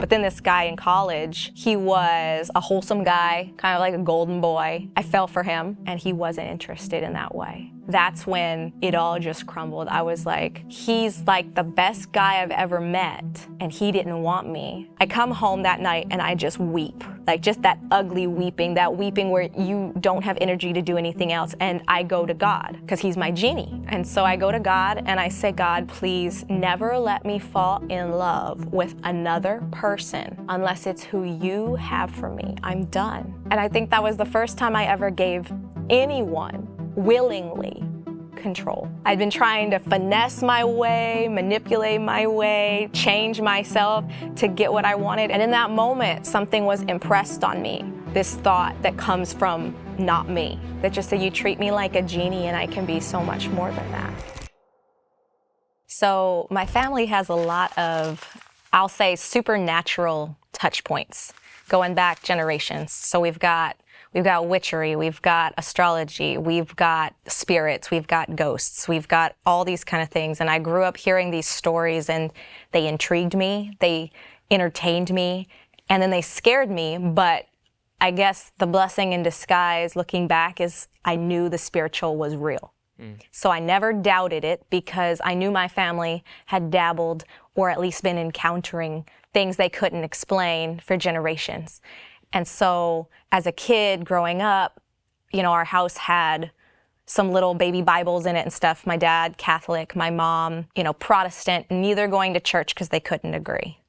But then this guy in college, he was a wholesome guy, kind of like a golden boy. I fell for him, and he wasn't interested in that way. That's when it all just crumbled. I was like, he's like the best guy I've ever met, and he didn't want me. I come home that night and I just weep, like just that ugly weeping, that weeping where you don't have energy to do anything else. And I go to God, because he's my genie. And so I go to God and I say, God, please never let me fall in love with another person unless it's who you have for me. I'm done. And I think that was the first time I ever gave anyone willingly control. I'd been trying to finesse my way, manipulate my way, change myself to get what I wanted. And in that moment, something was impressed on me. This thought that comes from not me, that just said, you treat me like a genie and I can be so much more than that. So my family has a lot of, I'll say, supernatural touch points going back generations. So we've got witchery, we've got astrology, we've got spirits, we've got ghosts, we've got all these kind of things. And I grew up hearing these stories and they intrigued me, they entertained me, and then they scared me. But I guess the blessing in disguise looking back is I knew the spiritual was real. So I never doubted it because I knew my family had dabbled or at least been encountering things they couldn't explain for generations. And so as a kid growing up, you know, our house had some little baby Bibles in it and stuff. My dad, Catholic, my mom, you know, Protestant, neither going to church because they couldn't agree.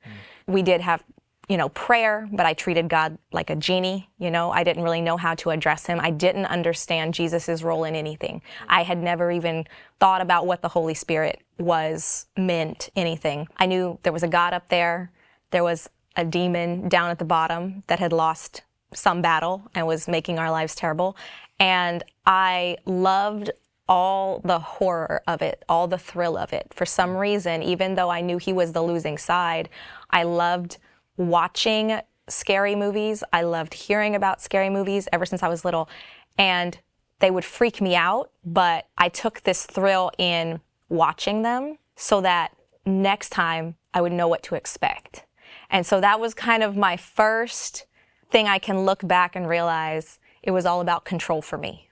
We did have, you know, prayer, but I treated God like a genie. You know, I didn't really know how to address him. I didn't understand Jesus's role in anything. I had never even thought about what the Holy Spirit meant, anything. I knew there was a God up there. There was a demon down at the bottom that had lost some battle and was making our lives terrible. And I loved all the horror of it, all the thrill of it. For some reason, even though I knew he was the losing side, I loved watching scary movies. I loved hearing about scary movies ever since I was little. And they would freak me out, but I took this thrill in watching them so that next time I would know what to expect. And so that was kind of my first thing I can look back and realize it was all about control for me.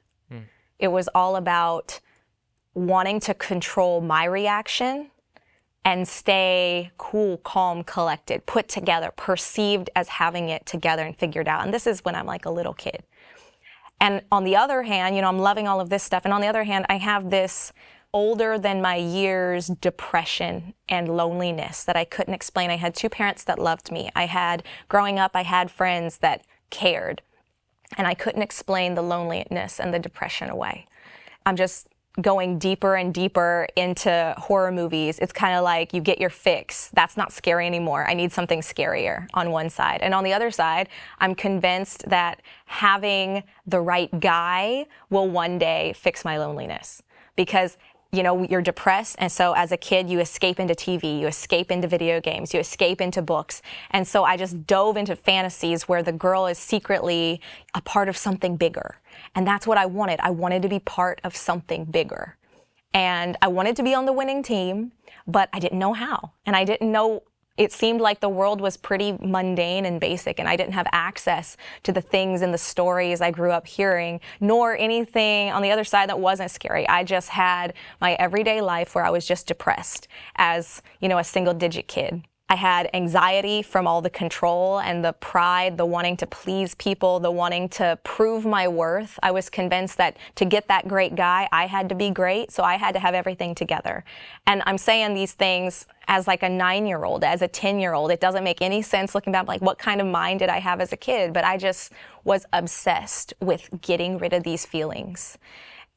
It was all about wanting to control my reaction and stay cool, calm, collected, put together, perceived as having it together and figured out. And this is when I'm like a little kid. And on the other hand, you know, I'm loving all of this stuff. And on the other hand, I have this older than my years depression and loneliness that I couldn't explain. I had two parents that loved me. Growing up, I had friends that cared. And I couldn't explain the loneliness and the depression away. I'm just going deeper and deeper into horror movies. It's kind of like you get your fix. That's not scary anymore. I need something scarier on one side. And on the other side, I'm convinced that having the right guy will one day fix my loneliness. Because you know, you're depressed, and so as a kid, you escape into TV, you escape into video games, you escape into books. And so I just dove into fantasies where the girl is secretly a part of something bigger. And that's what I wanted. I wanted to be part of something bigger. And I wanted to be on the winning team, but I didn't know how. And I didn't know, it seemed like the world was pretty mundane and basic, and I didn't have access to the things and the stories I grew up hearing, nor anything on the other side that wasn't scary. I just had my everyday life where I was just depressed as, you know, a single-digit kid. I had anxiety from all the control and the pride, the wanting to please people, the wanting to prove my worth. I was convinced that to get that great guy, I had to be great, so I had to have everything together. And I'm saying these things as like a 9-year-old, as a 10-year-old. It doesn't make any sense looking back, like what kind of mind did I have as a kid? But I just was obsessed with getting rid of these feelings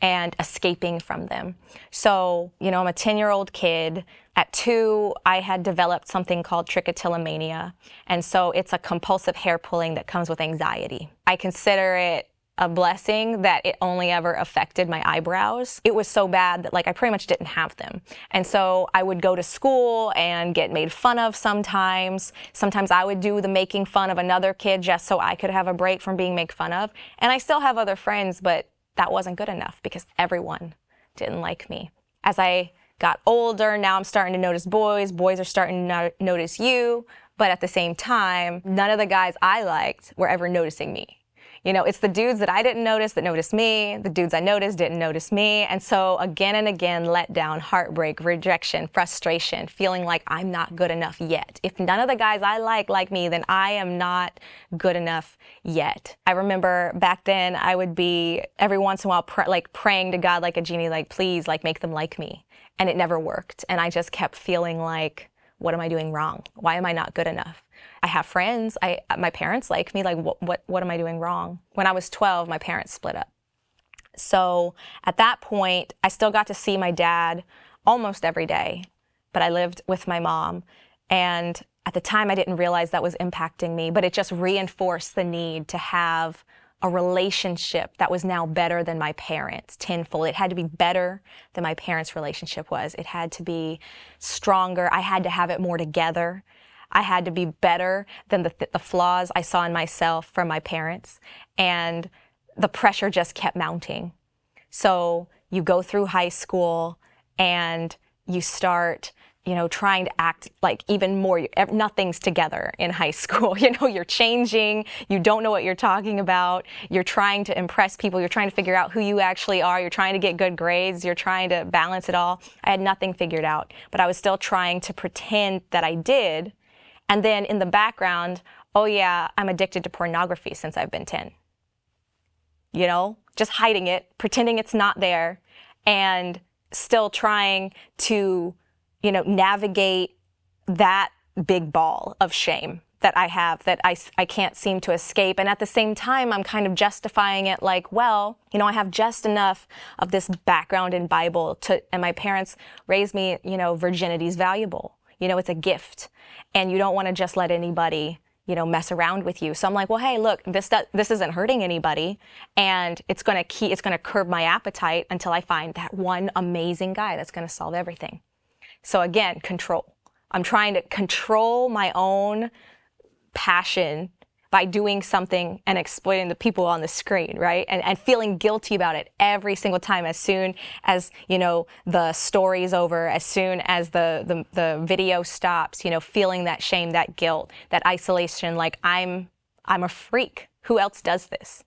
and escaping from them. So, you know, I'm a 10-year-old kid. At 2, I had developed something called Trichotillomania. And so it's a compulsive hair pulling that comes with anxiety. I consider it a blessing that it only ever affected my eyebrows. It was so bad that like I pretty much didn't have them. And so I would go to school and get made fun of sometimes. Sometimes I would do the making fun of another kid just so I could have a break from being made fun of. And I still have other friends, but that wasn't good enough because everyone didn't like me. As I got older, now I'm starting to notice boys. Boys are starting to notice you. But at the same time, none of the guys I liked were ever noticing me. You know, it's the dudes that I didn't notice that noticed me. The dudes I noticed didn't notice me. And so again and again, let down, heartbreak, rejection, frustration, feeling like I'm not good enough yet. If none of the guys I like me, then I am not good enough yet. I remember back then I would be every once in a while praying to God like a genie, like, please, like, make them like me. And it never worked. And I just kept feeling like, what am I doing wrong? Why am I not good enough? I have friends. My parents like me. Like, what am I doing wrong? When I was 12, my parents split up. So at that point, I still got to see my dad almost every day, but I lived with my mom. And at the time, I didn't realize that was impacting me, but it just reinforced the need to have a relationship that was now better than my parents, tenfold. It had to be better than my parents' relationship was. It had to be stronger. I had to have it more together. I had to be better than the flaws I saw in myself from my parents. And the pressure just kept mounting. So you go through high school and you start, you know, trying to act like even more, nothing's together in high school. You know, you're changing, you don't know what you're talking about, you're trying to impress people, you're trying to figure out who you actually are, you're trying to get good grades, you're trying to balance it all. I had nothing figured out, but I was still trying to pretend that I did. And then in the background, oh yeah, I'm addicted to pornography since I've been 10. You know, just hiding it, pretending it's not there, and still trying to, you know, navigate that big ball of shame that I have, that I can't seem to escape. And at the same time, I'm kind of justifying it like, well, you know, I have just enough of this background in Bible and my parents raised me, you know, virginity's valuable. You know, it's a gift, and you don't want to just let anybody, you know, mess around with you. So I'm like, well, hey, look, this isn't hurting anybody, and it's going to curb my appetite until I find that one amazing guy that's going to solve everything. So again, control. I'm trying to control my own passion by doing something and exploiting the people on the screen, right? And feeling guilty about it every single time, as soon as, you know, the story's over, as soon as the video stops, you know, feeling that shame, that guilt, that isolation, like I'm a freak. Who else does this?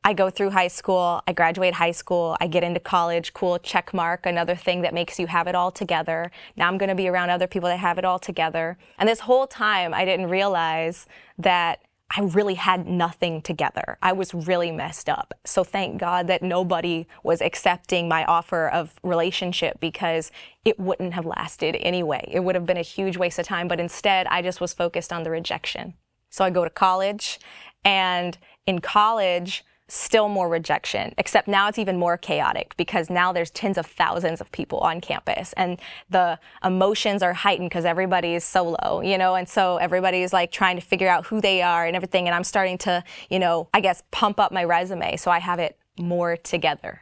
I go through high school, I graduate high school, I get into college, cool, check mark, another thing that makes you have it all together. Now I'm going to be around other people that have it all together. And this whole time, I didn't realize that I really had nothing together. I was really messed up. So thank God that nobody was accepting my offer of relationship, because it wouldn't have lasted anyway. It would have been a huge waste of time, but instead I just was focused on the rejection. So I go to college, and in college, still more rejection, except now it's even more chaotic, because now there's tens of thousands of people on campus, and the emotions are heightened because everybody is solo, you know, and so everybody's like trying to figure out who they are and everything. And I'm starting to, you know, I guess pump up my resume so I have it more together.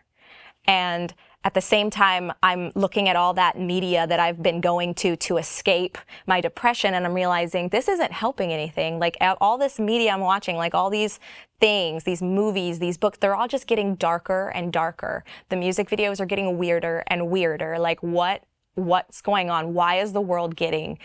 And at the same time, I'm looking at all that media that I've been going to escape my depression, and I'm realizing this isn't helping anything. Like, all this media I'm watching, like all these things, these movies, these books, they're all just getting darker and darker. The music videos are getting weirder and weirder. Like, what's going on? Why is the world getting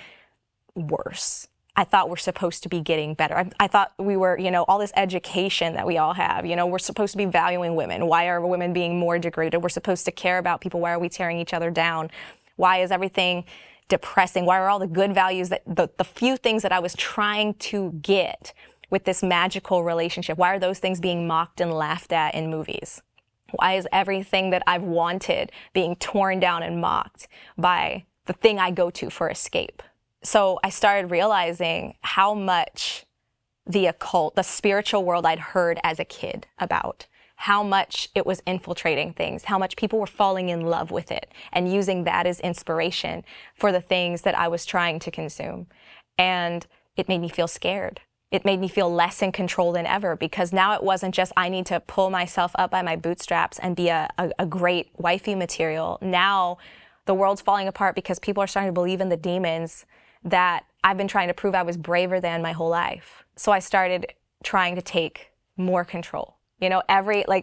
worse? I thought we're supposed to be getting better. I thought we were, you know, all this education that we all have, you know, we're supposed to be valuing women. Why are women being more degraded? We're supposed to care about people. Why are we tearing each other down? Why is everything depressing? Why are all the good values, that the few things that I was trying to get with this magical relationship, why are those things being mocked and laughed at in movies? Why is everything that I've wanted being torn down and mocked by the thing I go to for escape? So I started realizing how much the occult, the spiritual world I'd heard as a kid about, how much it was infiltrating things, how much people were falling in love with it and using that as inspiration for the things that I was trying to consume. And it made me feel scared. It made me feel less in control than ever, because now it wasn't just I need to pull myself up by my bootstraps and be a great wifey material. Now the world's falling apart because people are starting to believe in the demons that I've been trying to prove I was braver than my whole life. So I started trying to take more control, You know,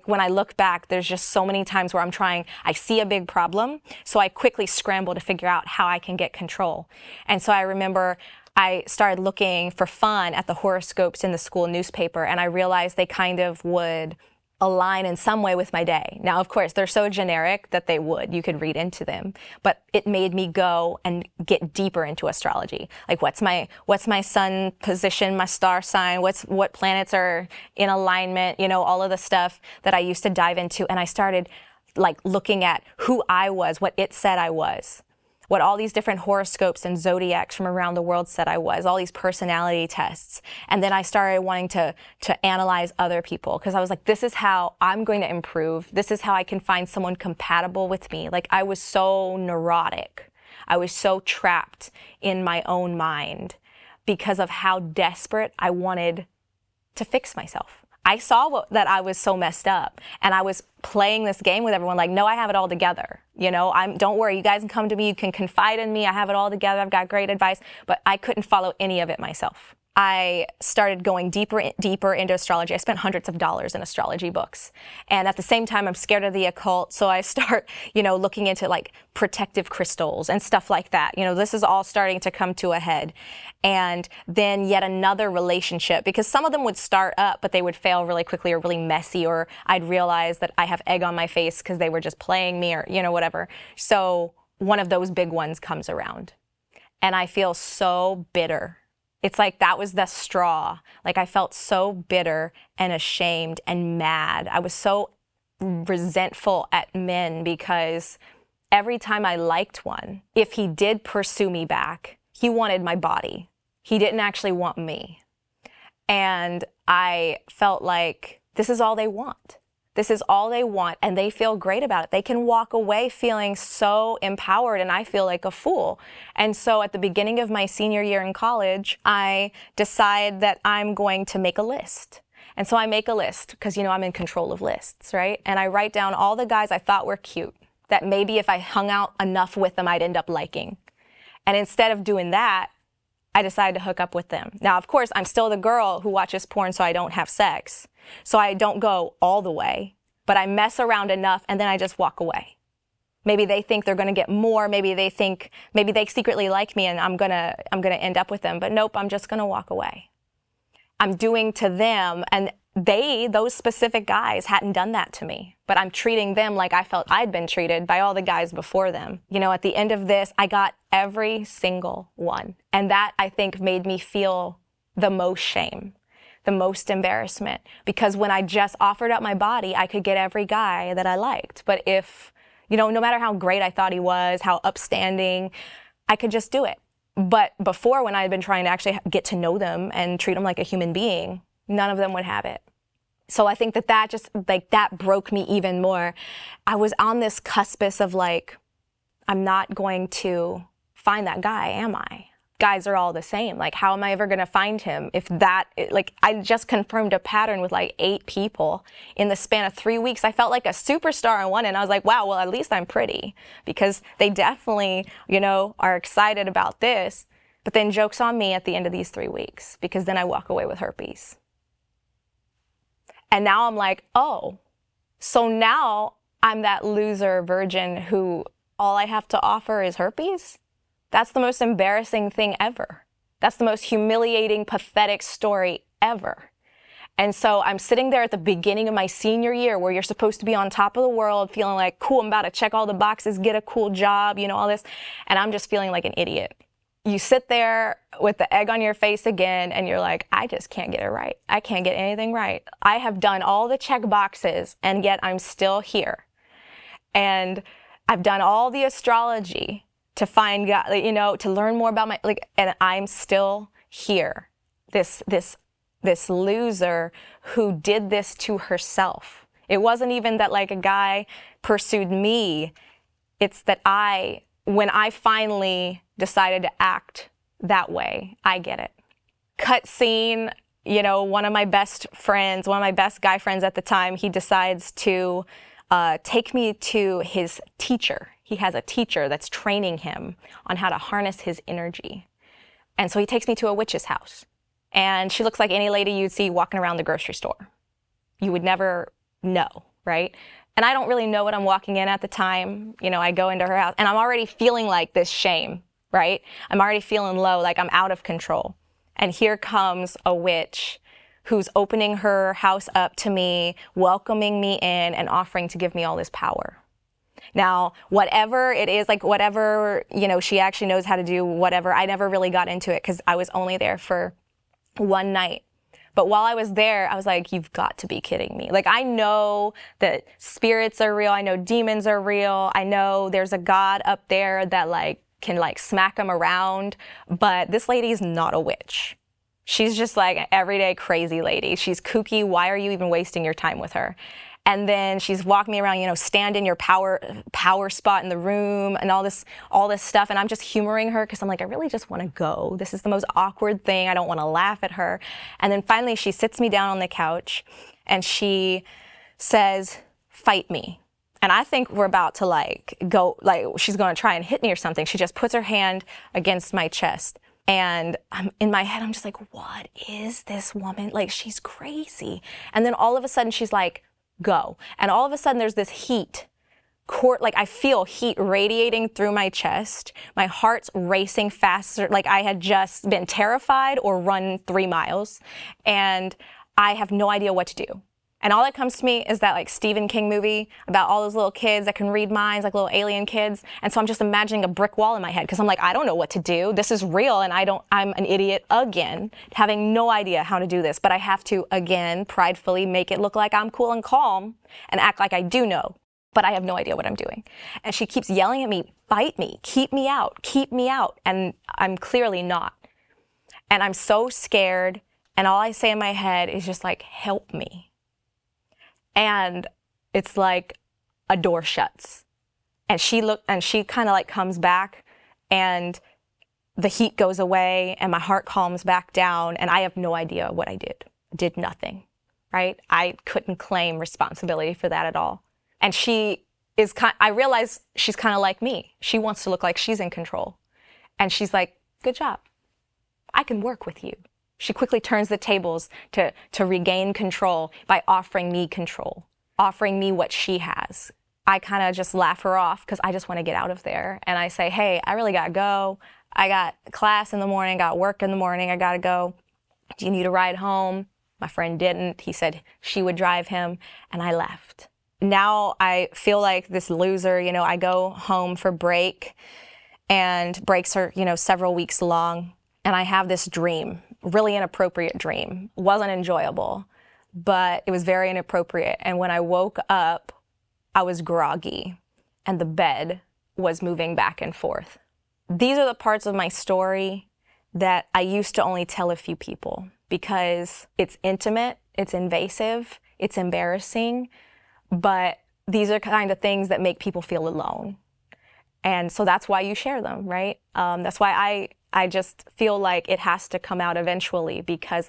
when I look back, there's just so many times where I see a big problem, so I quickly scramble to figure out how I can get control. And so I remember I started looking for fun at the horoscopes in the school newspaper, and I realized they kind of would align in some way with my day. Now, of course, they're so generic that you could read into them, but it made me go and get deeper into astrology. Like, what's my sun position, my star sign, what planets are in alignment, you know, all of the stuff that I used to dive into. And I started like looking at who I was, what it said I was, what all these different horoscopes and zodiacs from around the world said I was, all these personality tests. And then I started wanting to analyze other people, because I was like, this is how I'm going to improve. This is how I can find someone compatible with me. Like, I was so neurotic. I was so trapped in my own mind because of how desperate I wanted to fix myself. I saw that I was so messed up, and I was playing this game with everyone like, no, I have it all together. You know, don't worry, you guys can come to me, you can confide in me, I have it all together, I've got great advice, but I couldn't follow any of it myself. I started going deeper into astrology. I spent hundreds of dollars in astrology books. And at the same time, I'm scared of the occult, so I start, you know, looking into like protective crystals and stuff like that. You know, this is all starting to come to a head. And then yet another relationship, because some of them would start up, but they would fail really quickly or really messy, or I'd realize that I have egg on my face because they were just playing me, or, you know, whatever. So one of those big ones comes around, and I feel so bitter. It's like that was the straw. Like, I felt so bitter and ashamed and mad. I was so resentful at men because every time I liked one, if he did pursue me back, he wanted my body. He didn't actually want me. And I felt like this is all they want. This is all they want, and they feel great about it. They can walk away feeling so empowered, and I feel like a fool. And so at the beginning of my senior year in college, I decide that I'm going to make a list. And so I make a list because, you know, I'm in control of lists, right? And I write down all the guys I thought were cute, that maybe if I hung out enough with them, I'd end up liking. And instead of doing that, I decided to hook up with them. Now, of course, I'm still the girl who watches porn so I don't have sex. So I don't go all the way, but I mess around enough, and then I just walk away. Maybe they think they're going to get more. Maybe they secretly like me, and I'm gonna end up with them. But nope, I'm just going to walk away. I'm doing to them, and those specific guys hadn't done that to me, but I'm treating them like I felt I'd been treated by all the guys before them. You know, at the end of this, I got every single one. And that, I think, made me feel the most shame, the most embarrassment, because when I just offered up my body, I could get every guy that I liked. But if, you know, no matter how great I thought he was, how upstanding, I could just do it. But before, when I had been trying to actually get to know them and treat them like a human being, none of them would have it. So I think that broke me even more. I was on this cuspis of like, I'm not going to find that guy, am I? Guys are all the same. Like, how am I ever going to find him? I just confirmed a pattern with like 8 people in the span of 3 weeks. I felt like a superstar in one, and I was like, wow, well, at least I'm pretty, because they definitely, you know, are excited about this. But then joke's on me at the end of these 3 weeks, because then I walk away with herpes. And now I'm like, oh, so now I'm that loser virgin who all I have to offer is herpes? That's the most embarrassing thing ever. That's the most humiliating, pathetic story ever. And so I'm sitting there at the beginning of my senior year, where you're supposed to be on top of the world, feeling like, cool, I'm about to check all the boxes, get a cool job, you know, all this. And I'm just feeling like an idiot. You sit there with the egg on your face again, and you're like, I just can't get it right. I can't get anything right. I have done all the check boxes, and yet I'm still here. And I've done all the astrology to find God, you know, to learn more about and I'm still here. This loser who did this to herself. It wasn't even that like a guy pursued me. It's that when I finally decided to act that way, I get it. Cut scene, you know, one of my best guy friends at the time, he decides to take me to his teacher. He has a teacher that's training him on how to harness his energy. And so he takes me to a witch's house. And she looks like any lady you'd see walking around the grocery store. you would never know, right? And I don't really know what I'm walking in at the time. You know, I go into her house and I'm already feeling like this shame, right? I'm already feeling low, like I'm out of control. And here comes a witch who's opening her house up to me, welcoming me in and offering to give me all this power. Now, whatever it is, like whatever, you know, she actually knows how to do whatever, I never really got into it because I was only there for one night. But while I was there, I was like, you've got to be kidding me. Like, I know that spirits are real. I know demons are real. I know there's a God up there that like can like smack them around. But this lady's not a witch. She's just like an everyday crazy lady. She's kooky. Why are you even wasting your time with her? And then she's walking me around, you know, stand in your power spot in the room and all this stuff. And I'm just humoring her because I'm like, I really just want to go. This is the most awkward thing. I don't want to laugh at her. And then finally she sits me down on the couch and she says, fight me. And I think we're about to like go, like she's going to try and hit me or something. She just puts her hand against my chest. And in my head, I'm just like, what is this woman? Like, she's crazy. And then all of a sudden she's like, go. And all of a sudden there's this heat, like I feel heat radiating through my chest. My heart's racing faster, like I had just been terrified or run 3 miles. And I have no idea what to do. And all that comes to me is that like Stephen King movie about all those little kids that can read minds, like little alien kids. And so I'm just imagining a brick wall in my head because I'm like, I don't know what to do. This is real and I'm an idiot again, having no idea how to do this. But I have to, again, pridefully make it look like I'm cool and calm and act like I do know. But I have no idea what I'm doing. And she keeps yelling at me, fight me, keep me out, keep me out. And I'm clearly not. And I'm so scared. And all I say in my head is just like, help me. And it's like a door shuts and she kind of like comes back and the heat goes away and my heart calms back down and I have no idea what I did. I did nothing, right? I couldn't claim responsibility for that at all. And I realize she's kind of like me. She wants to look like she's in control. And she's like, good job. I can work with you. She quickly turns the tables to regain control by offering me control, offering me what she has. I kind of just laugh her off because I just want to get out of there. And I say, hey, I really got to go. I got class in the morning, got work in the morning. I got to go. Do you need a ride home? My friend didn't. He said she would drive him and I left. Now I feel like this loser, you know, I go home for break and breaks are, you know, several weeks long. And I have this dream. Really inappropriate dream. Wasn't enjoyable, but it was very inappropriate. And when I woke up, I was groggy and the bed was moving back and forth. These are the parts of my story that I used to only tell a few people because it's intimate, it's invasive, it's embarrassing, but these are kind of things that make people feel alone. And so that's why you share them, right? That's why I just feel like it has to come out eventually because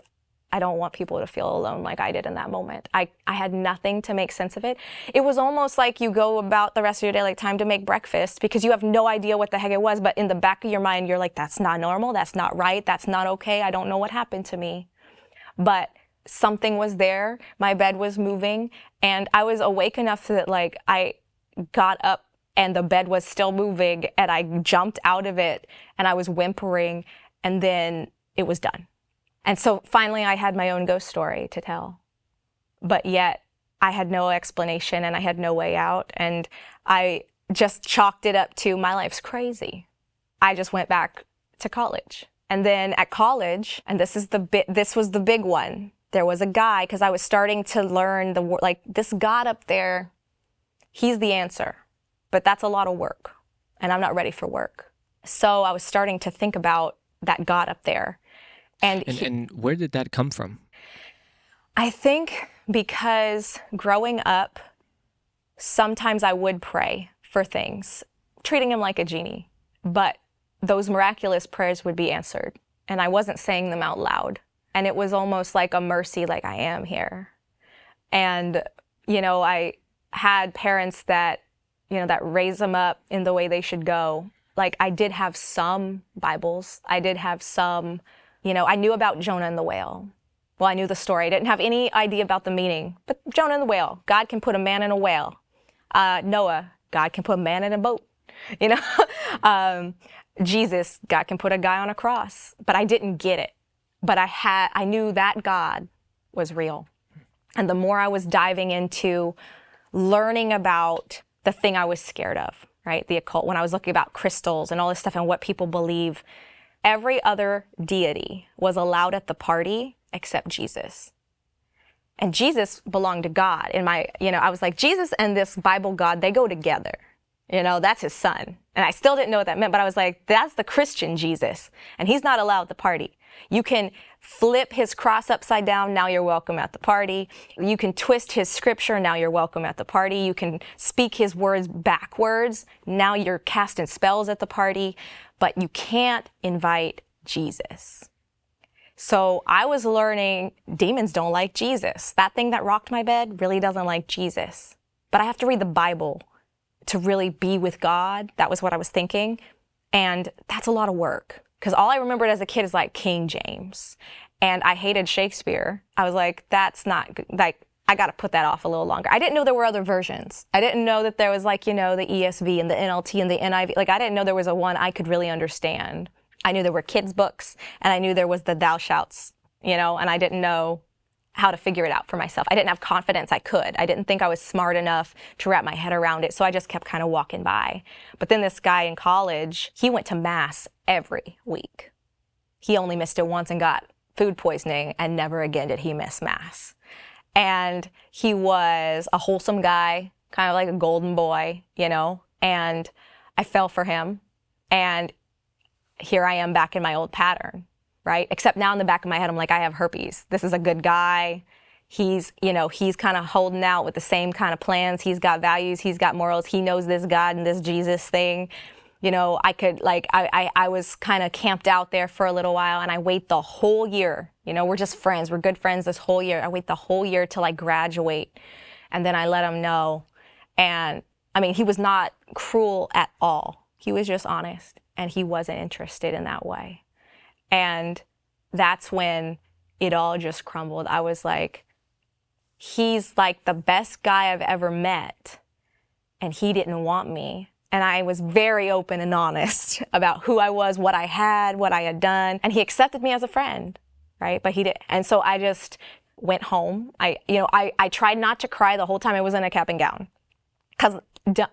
I don't want people to feel alone like I did in that moment. I had nothing to make sense of it. It was almost like you go about the rest of your day like time to make breakfast because you have no idea what the heck it was, but in the back of your mind, you're like, that's not normal, that's not right, that's not okay, I don't know what happened to me. But something was there, my bed was moving, and I was awake enough that like I got up and the bed was still moving and I jumped out of it and I was whimpering and then it was done. And so finally I had my own ghost story to tell, but yet I had no explanation and I had no way out and I just chalked it up to my life's crazy. I just went back to college. And then at college, and this was the big one, there was a guy, because I was starting to learn like this God up there, he's the answer. But that's a lot of work, and I'm not ready for work. So I was starting to think about that God up there. And where did that come from? I think because growing up, sometimes I would pray for things, treating him like a genie. But those miraculous prayers would be answered, and I wasn't saying them out loud. And it was almost like a mercy, like I am here. And, you know, I had parents that raise them up in the way they should go. Like I did have some Bibles. I did have some, I knew about Jonah and the whale. Well, I knew the story. I didn't have any idea about the meaning. But Jonah and the whale, God can put a man in a whale. Noah, God can put a man in a boat. You know, Jesus, God can put a guy on a cross. But I didn't get it. But I knew that God was real. And the more I was diving into learning about the thing I was scared of, right? The occult, when I was looking about crystals and all this stuff and what people believe, every other deity was allowed at the party except Jesus. And Jesus belonged to God. I was like, Jesus and this Bible God, they go together. That's his son. And I still didn't know what that meant, but I was like, that's the Christian Jesus. And he's not allowed at the party. You can flip his cross upside down, now you're welcome at the party. You can twist his scripture, now you're welcome at the party. You can speak his words backwards, now you're casting spells at the party. But you can't invite Jesus. So I was learning demons don't like Jesus. That thing that rocked my bed really doesn't like Jesus. But I have to read the Bible to really be with God. That was what I was thinking. And that's a lot of work. Because all I remembered as a kid is like King James. And I hated Shakespeare. I was like, that's not, like, I got to put that off a little longer. I didn't know there were other versions. I didn't know that there was the ESV and the NLT and the NIV. Like, I didn't know there was a one I could really understand. I knew there were kids' books, and I knew there was the thou shouts, and I didn't know how to figure it out for myself. I didn't have confidence I could. I didn't think I was smart enough to wrap my head around it, so I just kept kind of walking by. But then this guy in college, he went to Mass every week. He only missed it once and got food poisoning, and never again did he miss Mass. And he was a wholesome guy, kind of like a golden boy, and I fell for him. And here I am back in my old pattern, right? Except now in the back of my head, I'm like, I have herpes. This is a good guy. He's kind of holding out with the same kind of plans. He's got values. He's got morals. He knows this God and this Jesus thing. I was kind of camped out there for a little while, and I wait the whole year. We're just friends. We're good friends this whole year. I wait the whole year till I graduate, and then I let him know. And he was not cruel at all. He was just honest, and he wasn't interested in that way. And that's when it all just crumbled. I was like, he's like the best guy I've ever met, and he didn't want me. And I was very open and honest about who I was, what I had done. And he accepted me as a friend, right? But he didn't. And so I just went home. I tried not to cry the whole time I was in a cap and gown, because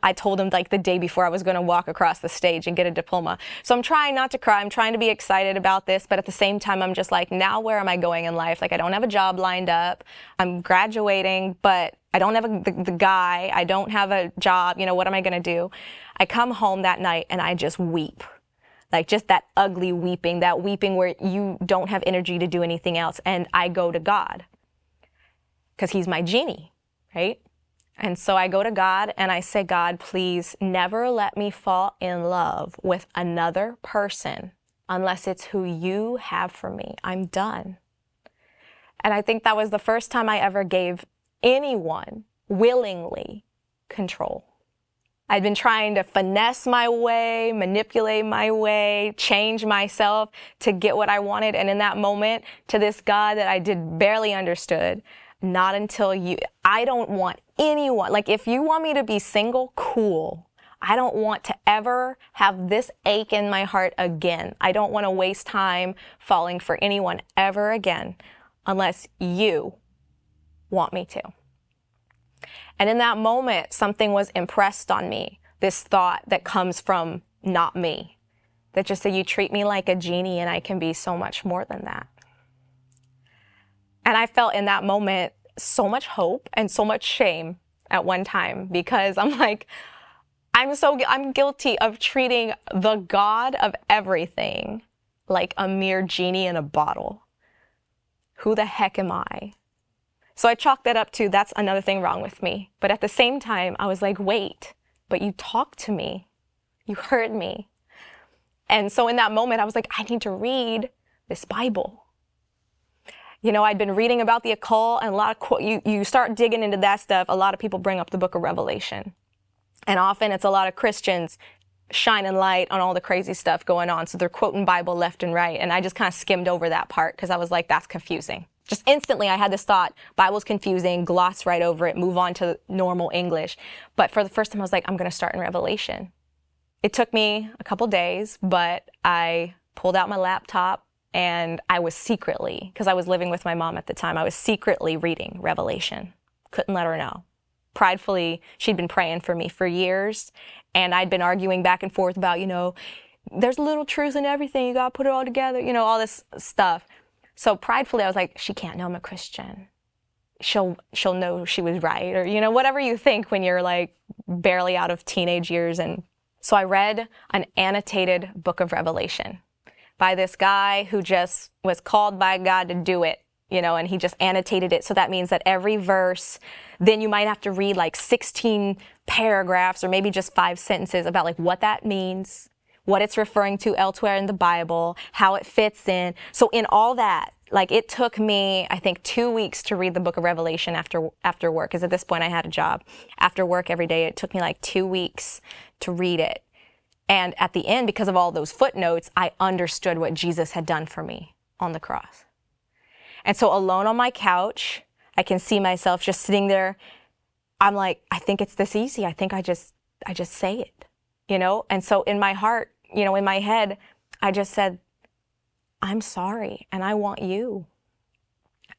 I told him the day before I was going to walk across the stage and get a diploma. So I'm trying not to cry. I'm trying to be excited about this. But at the same time, I'm just like, now where am I going in life? I don't have a job lined up. I'm graduating, but I don't have the guy. I don't have a job. What am I going to do? I come home that night and I just weep. Just that ugly weeping, that weeping where you don't have energy to do anything else. And I go to God, because he's my genie, right? And so I go to God and I say, God, please never let me fall in love with another person unless it's who you have for me. I'm done. And I think that was the first time I ever gave anyone willingly control. I'd been trying to finesse my way, manipulate my way, change myself to get what I wanted. And in that moment, to this God that I did barely understood, not until you, I don't want anyone, if you want me to be single, cool. I don't want to ever have this ache in my heart again. I don't want to waste time falling for anyone ever again unless you want me to. And in that moment, something was impressed on me, this thought that comes from not me, that just said, you treat me like a genie and I can be so much more than that. And I felt in that moment so much hope and so much shame at one time, because I'm like, I'm guilty of treating the God of everything like a mere genie in a bottle. Who the heck am I? So I chalked that up to, that's another thing wrong with me. But at the same time, I was like, wait, but you talked to me. You heard me. And so in that moment, I was like, I need to read this Bible. I'd been reading about the occult, and a lot of you start digging into that stuff. A lot of people bring up the book of Revelation. And often it's a lot of Christians shining light on all the crazy stuff going on. So they're quoting Bible left and right. And I just kind of skimmed over that part because I was like, that's confusing. Just instantly, I had this thought, Bible's confusing, gloss right over it, move on to normal English. But for the first time, I was like, I'm going to start in Revelation. It took me a couple days, but I pulled out my laptop and I was secretly, because I was living with my mom at the time, I was secretly reading Revelation. Couldn't let her know. Pridefully, she'd been praying for me for years, and I'd been arguing back and forth about, there's little truths in everything, you got to put it all together, all this stuff. So pridefully, I was like, she can't know I'm a Christian. She'll know she was right, or, whatever you think when you're like barely out of teenage years. And so I read an annotated book of Revelation by this guy who just was called by God to do it, and he just annotated it. So that means that every verse, then you might have to read like 16 paragraphs or maybe just 5 sentences about like what that means, what it's referring to elsewhere in the Bible, how it fits in. So in all that, like it took me, I think, 2 weeks to read the book of Revelation after work, because at this point I had a job. After work every day, it took me like 2 weeks to read it. And at the end, because of all those footnotes, I understood what Jesus had done for me on the cross. And so alone on my couch, I can see myself just sitting there. I'm like, I think it's this easy. I think I just say it, And so in my heart, in my head, I just said, I'm sorry, and I want you.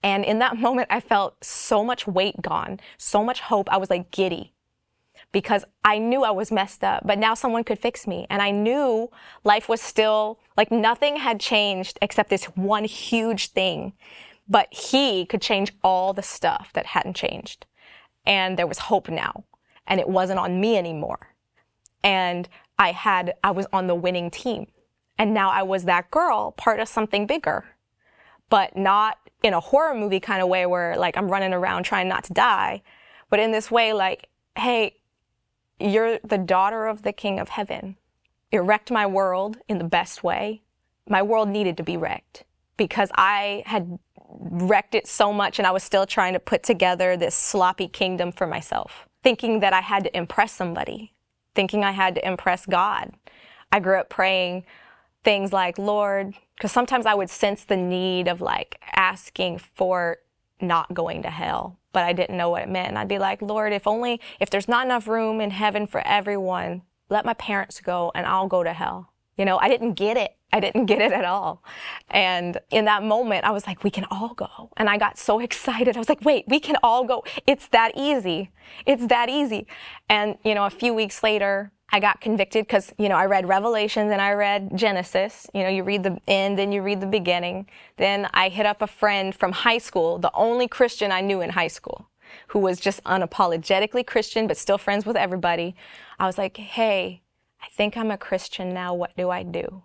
And in that moment, I felt so much weight gone, so much hope. I was like giddy because I knew I was messed up, but now someone could fix me. And I knew life was still, like nothing had changed except this one huge thing. But he could change all the stuff that hadn't changed. And there was hope now. And it wasn't on me anymore. And I was on the winning team. And now I was that girl, part of something bigger. But not in a horror movie kind of way where like I'm running around trying not to die. But in this way, like, hey, you're the daughter of the King of Heaven. It wrecked my world in the best way. My world needed to be wrecked because I had wrecked it so much and I was still trying to put together this sloppy kingdom for myself, thinking that I had to impress somebody, thinking I had to impress God. I grew up praying things like, Lord, because sometimes I would sense the need of like asking for not going to hell, but I didn't know what it meant. And I'd be like, Lord, if there's not enough room in heaven for everyone, let my parents go and I'll go to hell. I didn't get it. I didn't get it at all. And in that moment, I was like, we can all go. And I got so excited. I was like, wait, we can all go. It's that easy. It's that easy. And, a few weeks later, I got convicted because, I read Revelation, then I read Genesis. You read the end, then you read the beginning. Then I hit up a friend from high school, the only Christian I knew in high school, who was just unapologetically Christian, but still friends with everybody. I was like, hey, I think I'm a Christian now. What do I do?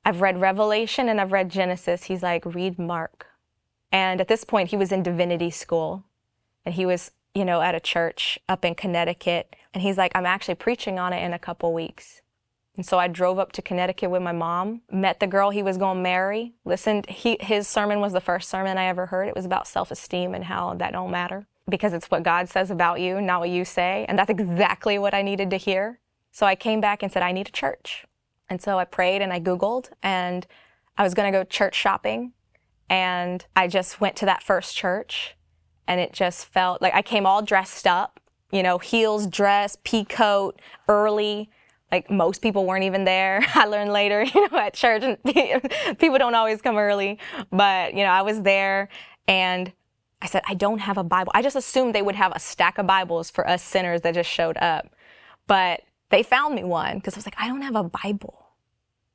I've read Revelation and I've read Genesis. He's like, read Mark. And at this point, he was in divinity school. And he was, at a church up in Connecticut. And he's like, I'm actually preaching on it in a couple weeks. And so I drove up to Connecticut with my mom, met the girl he was going to marry, listened. His sermon was the first sermon I ever heard. It was about self-esteem and how that don't matter because it's what God says about you, not what you say. And that's exactly what I needed to hear. So I came back and said, I need a church. And so I prayed and I Googled and I was going to go church shopping. And I just went to that first church and it just felt like I came all dressed up, heels, dress, pea coat, early. Like most people weren't even there. I learned later, at church, and people don't always come early. But, I was there and I said, I don't have a Bible. I just assumed they would have a stack of Bibles for us sinners that just showed up. But they found me one because I was like, I don't have a Bible.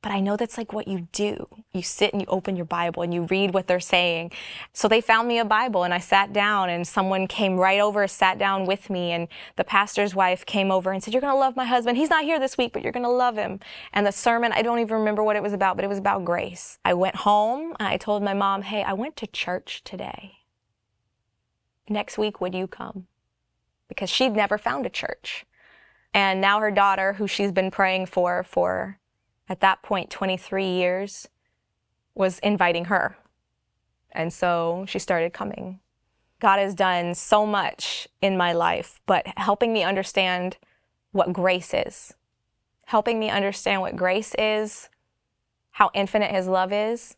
But I know that's like what you do. You sit and you open your Bible and you read what they're saying. So they found me a Bible and I sat down and someone came right over, sat down with me, and the pastor's wife came over and said, you're going to love my husband. He's not here this week, but you're going to love him. And the sermon, I don't even remember what it was about, but it was about grace. I went home and I told my mom, hey, I went to church today. Next week, would you come? Because she'd never found a church. And now her daughter, who she's been praying for at that point, 23 years, was inviting her. And so she started coming. God has done so much in my life, but helping me understand what grace is, how infinite his love is,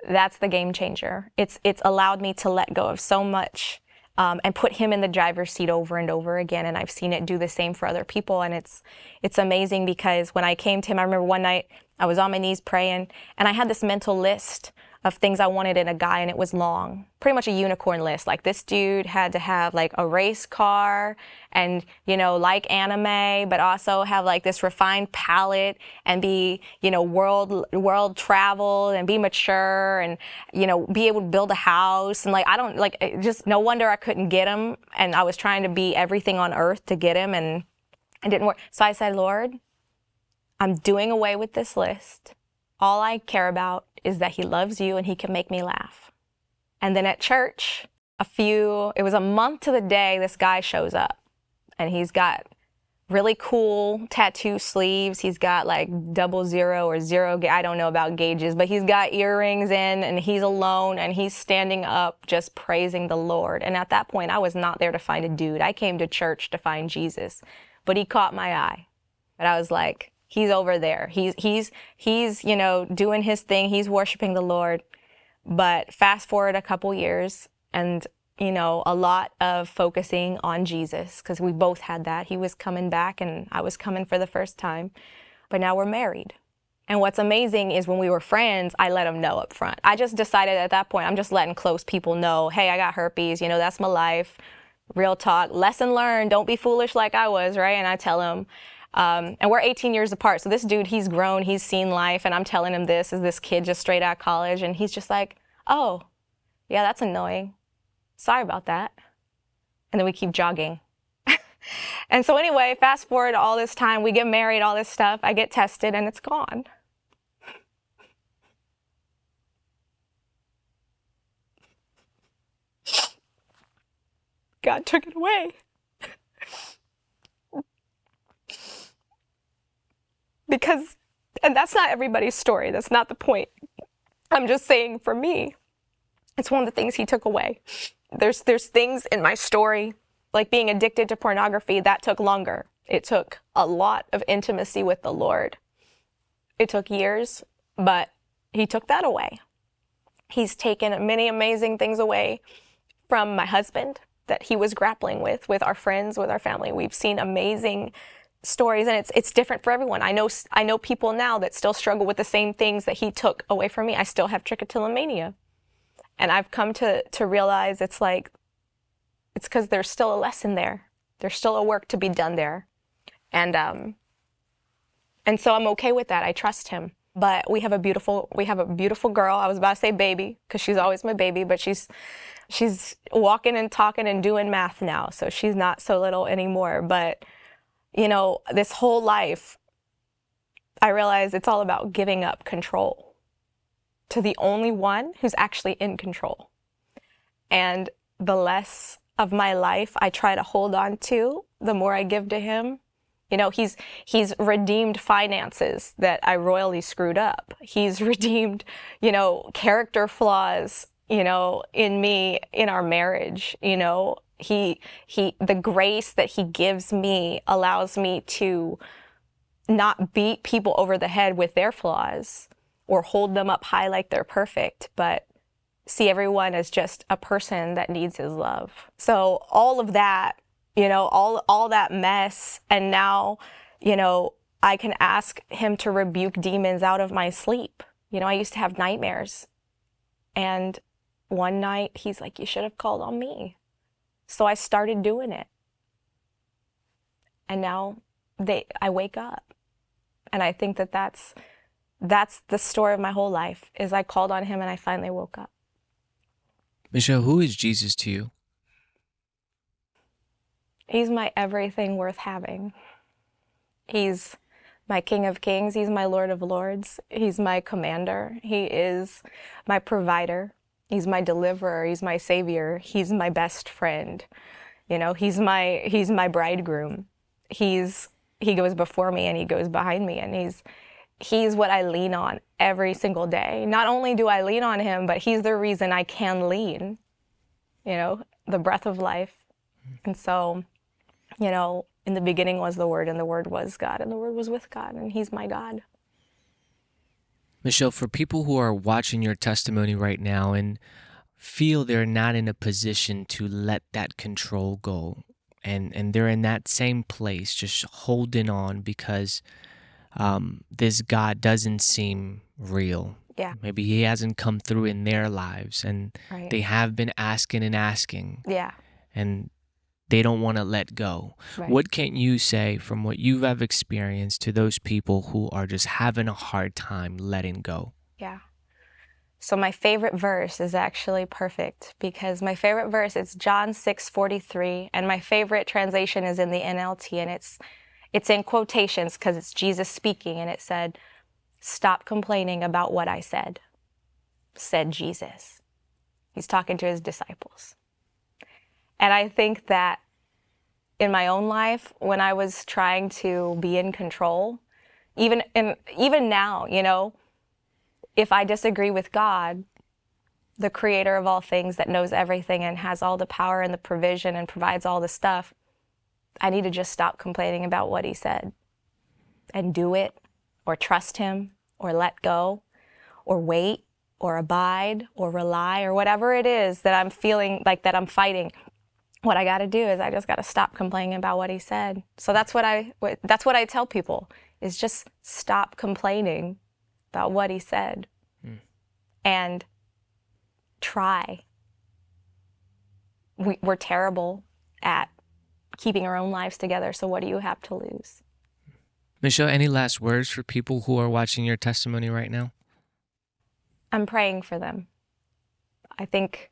that's the game changer. It's allowed me to let go of so much and put him in the driver's seat over and over again. And I've seen it do the same for other people. And it's amazing, because when I came to him, I remember one night I was on my knees praying, and I had this mental list of things I wanted in a guy, and it was long, pretty much a unicorn list. Like, this dude had to have like a race car and, like anime, but also have like this refined palate and be, world traveled and be mature and, be able to build a house. And like, I don't like, just no wonder I couldn't get him. And I was trying to be everything on earth to get him, and it didn't work. So I said, Lord, I'm doing away with this list. All I care about is that he loves you and he can make me laugh. And then at church, it was a month to the day, this guy shows up, and he's got really cool tattoo sleeves. He's got like 00 or 0, I don't know about gauges, but he's got earrings in, and he's alone, and he's standing up just praising the Lord. And at that point, I was not there to find a dude. I came to church to find Jesus, but he caught my eye. And I was like, he's over there. He's doing his thing. He's worshiping the Lord. But fast forward a couple years, and, a lot of focusing on Jesus, because we both had that. He was coming back, and I was coming for the first time. But now we're married. And what's amazing is when we were friends, I let him know up front. I just decided at that point, I'm just letting close people know, hey, I got herpes. That's my life. Real talk. Lesson learned. Don't be foolish like I was, right? And I tell him. And we're 18 years apart. So this dude, he's grown, he's seen life, and I'm telling him this as this kid just straight out of college, and he's just like, oh, yeah, that's annoying. Sorry about that. And then we keep jogging. And so anyway, fast forward all this time, we get married, all this stuff, I get tested, and it's gone. God took it away. Because, and that's not everybody's story. That's not the point. I'm just saying, for me, it's one of the things he took away. There's things in my story, like being addicted to pornography, that took longer. It took a lot of intimacy with the Lord. It took years, but he took that away. He's taken many amazing things away from my husband that he was grappling with our friends, with our family. We've seen amazing stories, and it's different for everyone. I know people now that still struggle with the same things that he took away from me. I still have trichotillomania, and I've come to realize it's because there's still a lesson there. There's still a work to be done there, and so I'm okay with that. I trust him. But we have a beautiful girl. I was about to say baby, because she's always my baby, but she's walking and talking and doing math now, so she's not so little anymore. But this whole life, I realize it's all about giving up control to the only one who's actually in control. And the less of my life I try to hold on to, the more I give to him. He's redeemed finances that I royally screwed up. He's redeemed, character flaws, in me, in our marriage. The grace that he gives me allows me to not beat people over the head with their flaws or hold them up high like they're perfect, but see everyone as just a person that needs his love. So all of that, all that mess, and now, I can ask him to rebuke demons out of my sleep. I used to have nightmares, and one night he's like, you should have called on me. So I started doing it. And now I wake up. And I think that's the story of my whole life, is I called on him and I finally woke up. Michelle, who is Jesus to you? He's my everything worth having. He's my King of Kings. He's my Lord of Lords. He's my commander. He is my provider. He's my deliverer. He's my savior. He's my best friend. He's my bridegroom. He goes before me and he goes behind me, and he's what I lean on every single day. Not only do I lean on him, but he's the reason I can lean, the breath of life. And so, in the beginning was the Word, and the Word was God, and the Word was with God, and he's my God. Michelle, for people who are watching your testimony right now and feel they're not in a position to let that control go, and they're in that same place, just holding on because this God doesn't seem real. Yeah. Maybe he hasn't come through in their lives, and Right. they have been asking and asking, Yeah. and they don't want to let go. Right. What can you say from what you have experienced to those people who are just having a hard time letting go? Yeah. So my favorite verse is actually perfect, because my favorite verse is John 6:43, and my favorite translation is in the NLT, and it's in quotations because it's Jesus speaking, and it said, "Stop complaining about what I said Jesus." He's talking to his disciples. And I think that in my own life, when I was trying to be in control, even now, if I disagree with God, the creator of all things that knows everything and has all the power and the provision and provides all the stuff, I need to just stop complaining about what he said and do it, or trust him, or let go, or wait, or abide, or rely, or whatever it is that I'm feeling like that I'm fighting. What I got to do is I just got to stop complaining about what he said. So that's what I tell people, is just stop complaining about what he said and try. We're terrible at keeping our own lives together, so what do you have to lose? Michelle, any last words for people who are watching your testimony right now? I'm praying for them. I think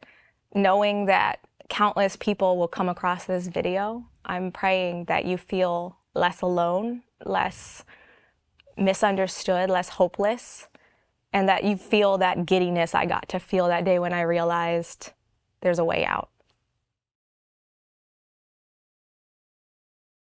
knowing that countless people will come across this video, I'm praying that you feel less alone, less misunderstood, less hopeless, and that you feel that giddiness I got to feel that day when I realized there's a way out.